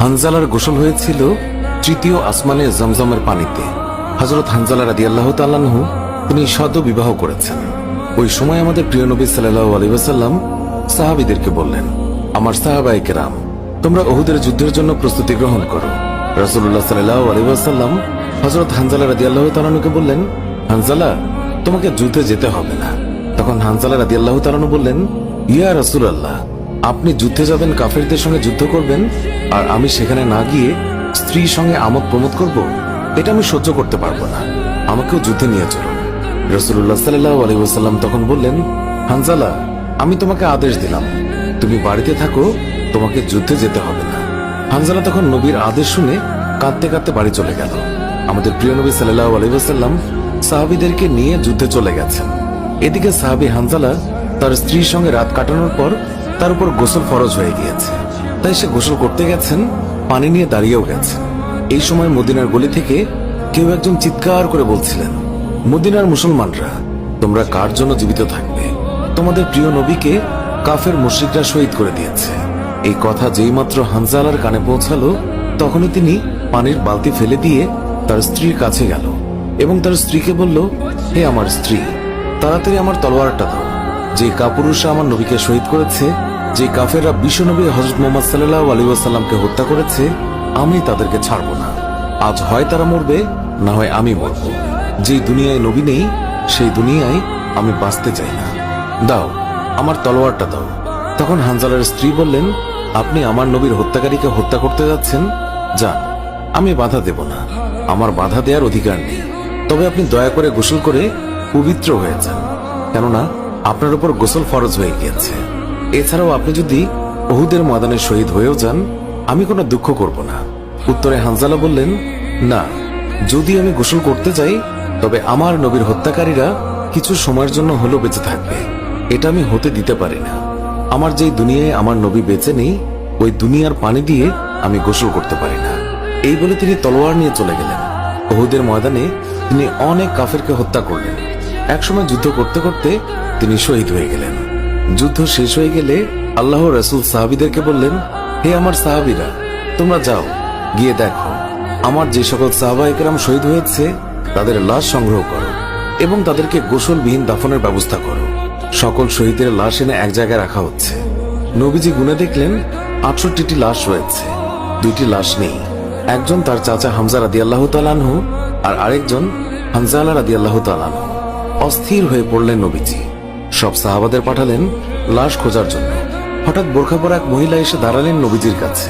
হানজালার গোসল হয়েছিল তৃতীয় আসমানে জমজমের পানিতে। হযরত হানজালা রাদিয়াল্লাহু তাআলা আনহু তিনি সদ্য বিবাহ করেছেন। ওই সময় আমাদের প্রিয় নবী সাল্লাল্লাহু আলাইহি ওয়াসাল্লাম সাহাবীদেরকে বললেন, আমার সাহাবায়ে কেরাম, তোমরা উহুদের যুদ্ধের জন্য প্রস্তুতি গ্রহণ করো। রাসূলুল্লাহ সাল্লাল্লাহু আলাইহি ওয়াসাল্লাম হযরত হানজালা রাদিয়াল্লাহু তাআলা আনহুকে বললেন, হানজালা, তোমাকে যুদ্ধে যেতে হবে না। তখন হানজালা রাদিয়াল্লাহু তাআলা আনহু বললেন, ইয়া রাসূলুল্লাহ, আপনি যুদ্ধে যাবেন, কাফেরদের সঙ্গে যুদ্ধ করবেন, আর আমি সেখানে না গিয়ে স্ত্রীর সঙ্গে আমোদ প্রমোদ করব? এটা আমি সহ্য করতে পারবো না, আমাকেও যুদ্ধে নিয়ে চলুন। রাসূলুল্লাহ সাল্লাল্লাহু আলাইহি ওয়াসাল্লাম তখন বললেন, হানজালা, আমি তোমাকে আদেশ দিলাম, তুমি বাড়িতে থাকো, তোমাকে যুদ্ধে যেতে হবে না। হানজালা তখন নবীর আদেশ শুনে কাঁদতে কাঁদতে বাড়ি চলে গেল। আমাদের প্রিয় নবী সাল্লাল্লাহু আলাইহি ওয়াসাল্লাম সাহাবীদেরকে নিয়ে যুদ্ধে চলে গেছেন। এদিকে সাহাবী হানজালা তার স্ত্রীর সঙ্গে রাত কাটানোর পর তার উপর গোসল ফরজ হয়ে গিয়েছে, তাই সে গোসল করতে গেছেন, পানি নিয়ে দাঁড়িয়েও গেছেন। এই সময় মদিনার গলি থেকে কেউ একজন চিৎকার করে বলছিলেন, মদিনার মুসলমানরা, তোমরা কার জন্য জীবিত থাকবে? তোমাদের প্রিয় নবীকে কাফের মুশরিকরা শহীদ করে দিয়েছে। এই কথা যেই মাত্র হানজালার কানে পৌঁছালো, তখনই তিনি পানির বালতি ফেলে দিয়ে তার স্ত্রীর কাছে গেল এবং তার স্ত্রীকে বলল, হে আমার স্ত্রী, তাড়াতাড়ি আমার তলোয়ারটা দাও। যে কাপুরুষরা আমার নবীকে শহীদ করেছে, যে কাফেররা বিশ্বনবী হযরত মুহাম্মদ সাল্লাল্লাহু আলাইহি ওয়াসাল্লামকে হত্যা করেছে, আমি তাদেরকে ছাড়ব না। আজ হয় তারা মরবে, না হয় আমি মরব। যে দুনিয়ায় নবী নেই, সেই দুনিয়ায় আমি বাঁচতে চাই না। দাও, আমার তলোয়ারটা দাও। তখন হানজালার স্ত্রী বললেন, আপনি আমার নবীর হত্যাকারীকে হত্যা করতে যাচ্ছেন? যান, আমি বাধা দেব না, আমার বাধা দেওয়ার অধিকার নেই। তবে আপনি দয়া করে গোসল করে পবিত্র হয়ে যান, কেননা আপনার উপর গোসল ফরজ হয়ে গিয়েছে। এছাড়াও আপনি যদি উহুদের ময়দানে শহীদ হয়েও যান, আমি কোনো দুঃখ করব না। উত্তরে হানজালা বললেন, না, যদি আমি গোসল করতে যাই, তবে আমার নবীর হত্যাকারীরা কিছু সময়ের জন্য হলেও বেঁচে থাকবে, এটা আমি হতে দিতে পারি না। আমার যেই দুনিয়ায় আমার নবী বেঁচে নেই, ওই দুনিয়ার পানি দিয়ে আমি গোসল করতে পারি না। এই বলে তিনি তলোয়ার নিয়ে চলে গেলেন। উহুদের ময়দানে তিনি অনেক কাফেরকে হত্যা করলেন। একসময় যুদ্ধ করতে করতে তিনি শহীদ হয়ে গেলেন। যুদ্ধ শেষ হয়ে গেলে আল্লাহর রাসূল সাহাবীদেরকে বললেন, হে আমার সাহাবীরা, তোমরা যাও, গিয়ে দেখো আমার যে সকল সাহাবায়ে কেরাম শহীদ হয়েছে তাদের লাশ সংগ্রহ করো এবং তাদেরকে গোসলবিহীন দাফনের ব্যবস্থা করো। সকল শহীদের লাশ এনে এক জায়গায় রাখা হচ্ছে। নবীজি গুনে দেখলেন ৬৮টি লাশ রয়েছে, ২টি লাশ নেই। একজন তার চাচা হামজা রাদিয়াল্লাহু তাআলা আনহু, আর আরেকজন হানজালা রাদিয়াল্লাহু তাআলা আনহু। অস্থির হয়ে পড়লেন নবীজি। সব সাহাবাদের পাঠালেন লাশ খোঁজার জন্য। হঠাৎ বোরখা পরা এক মহিলা এসে দাঁড়ালেন নবীজির কাছে।